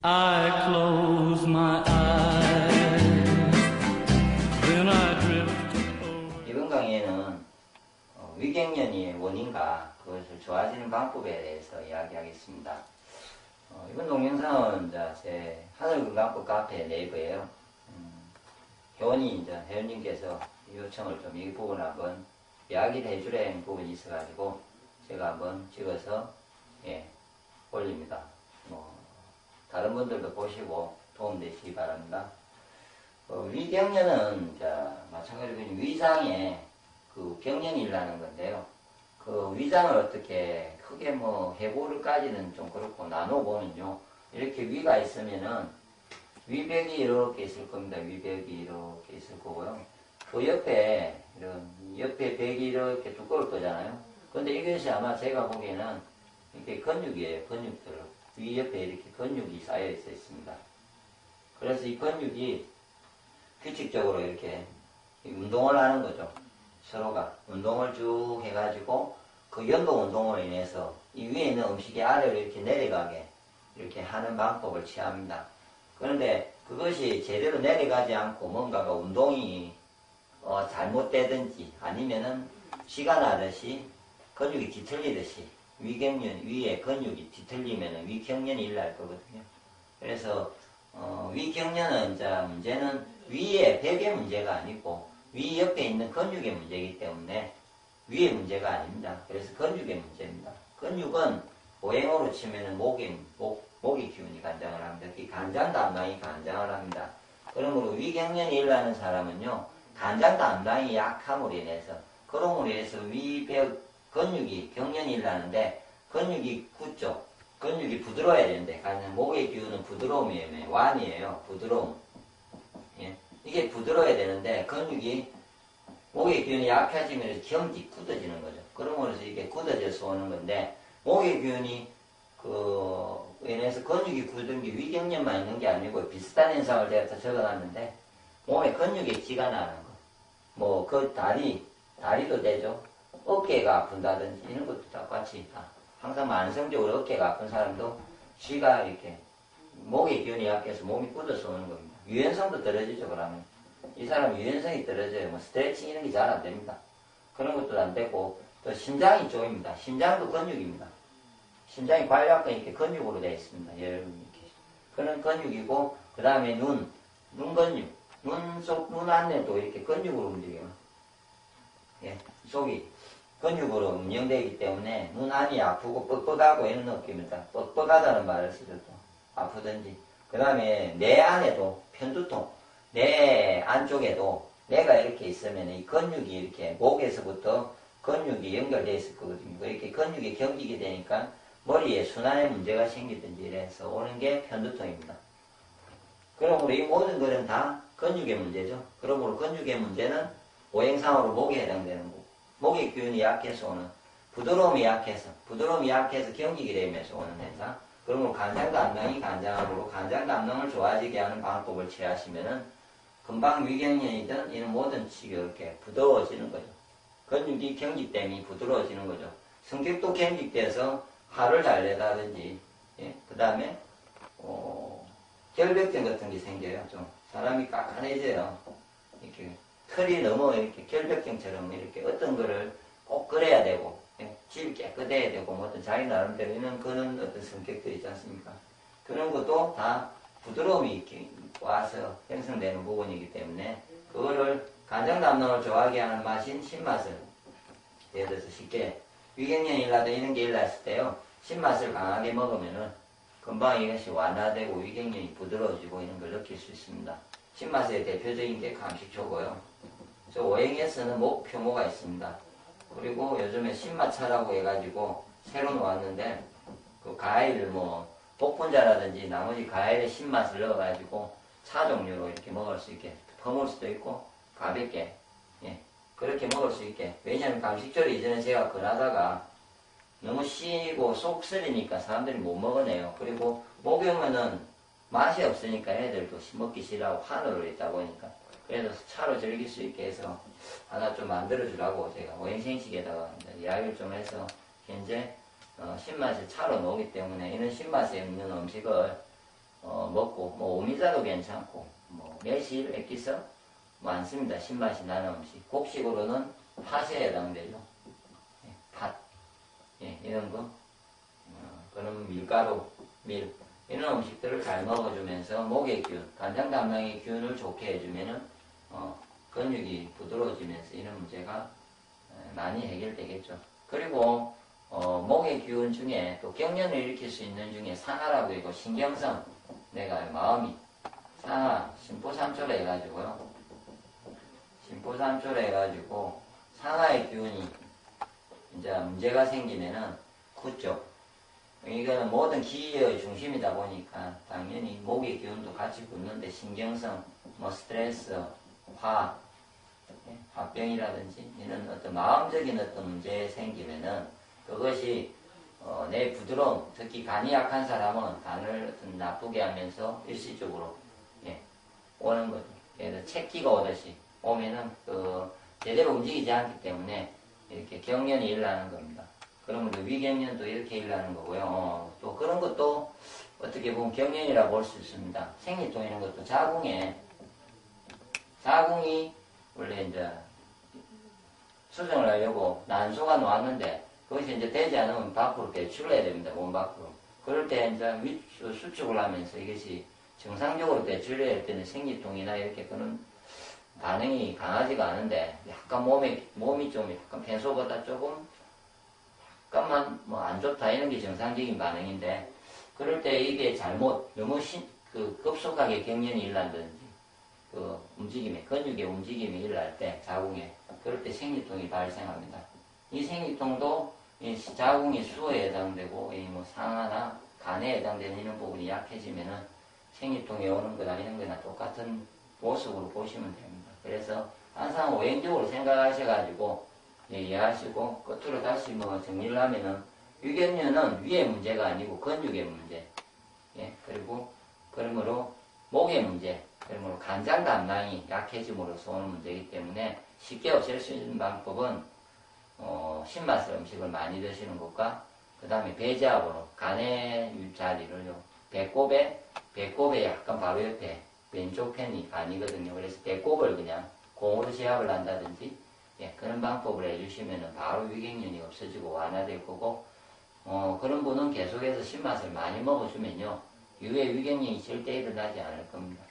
I close my eyes, then I drift away. 이번 강의에는 위경련이 원인과 그것을 좋아지는 방법에 대해서 이야기하겠습니다. 이번 동영상은 제 하늘건강법 카페 네이버에요. 회원님께서 요청을 좀 이 부분을 한번 이야기를 해주려는 부분이 있어가지고 제가 한번 찍어서 올립니다. 다른 분들도 보시고 도움되시기 바랍니다. 위경련은 마찬가지로 위장에 그 병련이 일어나는 건데요. 그 위장을 어떻게 크게 해부를까지는 좀 그렇고 나눠보면요. 이렇게 위가 있으면은 위벽이 이렇게 있을 겁니다. 위벽이 이렇게 있을 거고요. 그 옆에 옆에 벽이 이렇게 두꺼울 거잖아요. 근데 이것이 아마 제가 보기에는 이렇게 근육이에요. 근육들. 위 옆에 이렇게 근육이 쌓여 있습니다. 그래서 이 근육이 규칙적으로 이렇게 운동을 하는 거죠. 서로가 운동을 쭉 해가지고 그 연동 운동으로 인해서 이 위에 있는 음식이 아래로 이렇게 내려가게 이렇게 하는 방법을 취합니다. 그런데 그것이 제대로 내려가지 않고 뭔가가 운동이 잘못되든지 아니면은 쥐가 나듯이 근육이 뒤틀리듯이 위경련 위에 근육이 뒤틀리면은 위경련이 일어날 거거든요. 그래서 위경련은 문제는 위에 벽의 문제가 아니고 위 옆에 있는 근육의 문제이기 때문에 위의 문제가 아닙니다. 그래서 근육의 문제입니다. 근육은 오행으로 치면은 목의 기운이 관장을 합니다. 이 간장 담당이 관장을 합니다. 그러므로 위경련이 일어나는 사람은요, 간장 담당이 약함으로 인해서, 그럼으로 인해서 위벽 근육이 경련이 일어나는데 근육이 굳죠. 근육이 부드러워야 되는데, 목의 기운은 부드러움이에요. 완이에요. 부드러움. 이게 부드러워야 되는데 근육이 목의 기운이 약해지면 경직 굳어지는 거죠. 그러면서 이게 굳어져서 오는 건데 목의 기운이 인해서 근육이 굳은 게 위경련만 있는 게 아니고 비슷한 현상을 제가 다 적어놨는데 몸에 근육에 쥐가 나는 거. 그 다리도 되죠. 어깨가 아픈다든지 이런 것도 똑같이 항상 만성적으로 어깨가 아픈 사람도 쥐가 이렇게 목의 기운이 약해서 몸이 굳어서 오는 겁니다. 유연성도 떨어지죠. 그러면 이 사람 유연성이 떨어져요. 스트레칭 이런 게 잘 안 됩니다. 그런 것도 안 되고 또 심장이 쪼입니다. 심장도 근육입니다. 심장이 관략근 이렇게 근육으로 되어 있습니다. 여러분 이렇게 그런 근육이고 그 다음에 눈 근육 눈 안에도 이렇게 근육으로 움직여요. 속이 근육으로 운영되기 때문에 눈 안이 아프고 뻑뻑하고 이런 느낌입니다. 뻑뻑하다는 말을 쓰죠. 또 아프든지 그 다음에 뇌 안에도 편두통 뇌 안쪽에도 뇌가 이렇게 있으면 이 근육이 이렇게 목에서부터 근육이 연결되어 있을 거거든요. 이렇게 근육이 경직이 되니까 머리에 순환에 문제가 생기든지 이래서 오는 게 편두통입니다. 그러므로 이 모든 것은 다 근육의 문제죠. 그러므로 근육의 문제는 오행상으로 목에 해당되는 거고 목의 기운이 약해서 오는 부드러움이 약해서 경직이 되면서 오는 현상. 그러므로 간장 담당이 간장으로 간장 담당을 좋아지게 하는 방법을 취하시면은 금방 위경련이든 이런 모든 치가 이렇게 부드러워지는 거죠. 근육이 경직됨이 부드러워지는 거죠. 성격도 경직돼서 화를 잘 내다든지, 그 다음에, 결벽증 같은 게 생겨요. 좀, 사람이 깐깐해져요. 이렇게, 털이 너무 이렇게 결벽증처럼 이렇게 어떤 거를 꼭 그래야 되고, 집 깨끗해야 되고, 어떤 자기 나름대로 있는 그런 어떤 성격들이 있지 않습니까? 그런 것도 다 부드러움이 이렇게 와서 형성되는 부분이기 때문에, 그거를 간장 담당을 좋아하게 하는 맛인 신맛을, 예를 들어서 쉽게, 위경련이 일어나도 이런 게 일어났을 때요, 신맛을 강하게 먹으면은 금방 이것이 완화되고 위경련이 부드러워지고 이런 걸 느낄 수 있습니다. 신맛의 대표적인 게 감식초고요. 저 오행에서는 목표모가 있습니다. 그리고 요즘에 신맛차라고 해가지고 새로 나왔는데 그 과일 복분자라든지 나머지 과일에 신맛을 넣어가지고 차 종류로 이렇게 먹을 수 있게 퍼먹을 수도 있고 가볍게 그렇게 먹을 수 있게. 왜냐하면 감식초를 이전에 제가 권하다가 너무 시고 속 쓰리니까 사람들이 못 먹으네요. 그리고 목욕면은 맛이 없으니까 애들도 먹기 싫어하고 한으로 있다 보니까 그래서 차로 즐길 수 있게 해서 하나 좀 만들어주라고 제가 오행생식에다가 이야기를 좀 해서 현재 신맛이 차로 나오기 때문에 이런 신맛이 있는 음식을 없고, 뭐 오미자도 괜찮고, 뭐 매실, 액기스 많습니다. 신맛이 나는 음식. 곡식으로는 팥에 해당되죠. 예, 팥. 예, 이런 거. 그럼 밀가루, 밀. 이런 음식들을 잘 먹어주면서 목의 기운, 간장 담낭의 기운을 좋게 해주면은, 근육이 부드러워지면서 이런 문제가 많이 해결되겠죠. 그리고, 목의 기운 중에 또 경련을 일으킬 수 있는 중에 상하라고 있고, 신경성, 내가 마음이, 상하, 심포삼초라 해가지고요. 심포삼초라 해가지고, 상하의 기운이 이제 문제가 생기면은, 그쪽, 이거는 모든 기의 중심이다 보니까 당연히 목의 기운도 같이 붙는데 신경성, 뭐 스트레스, 화병이라든지 이런 어떤 마음적인 어떤 문제 생기면은 그것이 내 부드러움, 특히 간이 약한 사람은 간을 어떤 나쁘게 하면서 일시적으로 오는 거죠. 예를 들어 채기가 오듯이 오면은 제대로 움직이지 않기 때문에 이렇게 경련이 일어나는 겁니다. 그러면 위경련도 이렇게 일어나는 거고요. 또 그런 것도 어떻게 보면 경련이라고 볼 수 있습니다. 생리통 이런 것도 자궁이 원래 이제 수정을 하려고 난소가 나왔는데 그것이 이제 되지 않으면 밖으로 배출을 해야 됩니다. 몸 밖으로. 그럴 때 이제 수축을 하면서 이것이 정상적으로 배출해야 할 때는 생리통이나 이렇게 그런 반응이 강하지가 않은데 약간 몸이 좀 약간 평소보다 조금 약간만 뭐 안 좋다 이런 게 정상적인 반응인데 그럴 때 이게 너무 급속하게 경련이 일어난다든지 움직임에 근육의 움직임이 일어날 때 자궁에 그럴 때 생리통이 발생합니다. 이 생리통도 이 자궁의 수에 해당되고 뭐 상하나 간에 해당되는 이런 부분이 약해지면은 생리통이 오는 거나 이런 거나 똑같은 모습으로 보시면 됩니다. 그래서 항상 오행적으로 생각하셔가지고 이해하시고 끝으로 다시 뭐 정리를 하면은 위경련은 위의 문제가 아니고 근육의 문제. 그리고 그러므로 목의 문제. 그러므로 간장 담낭이 약해짐으로써 오는 문제이기 때문에 쉽게 없앨 수 있는 방법은 신맛의 음식을 많이 드시는 것과 그 다음에 배제압으로 간의 자리를요. 배꼽에 약간 바로 옆에 왼쪽 편이 간이거든요. 그래서 배꼽을 그냥 공으로 제압을 한다든지 그런 방법을 해주시면 바로 위경련이 없어지고 완화될 거고 그런 분은 계속해서 신맛을 많이 먹어주면요. 이후에 위경련이 절대 일어나지 않을 겁니다.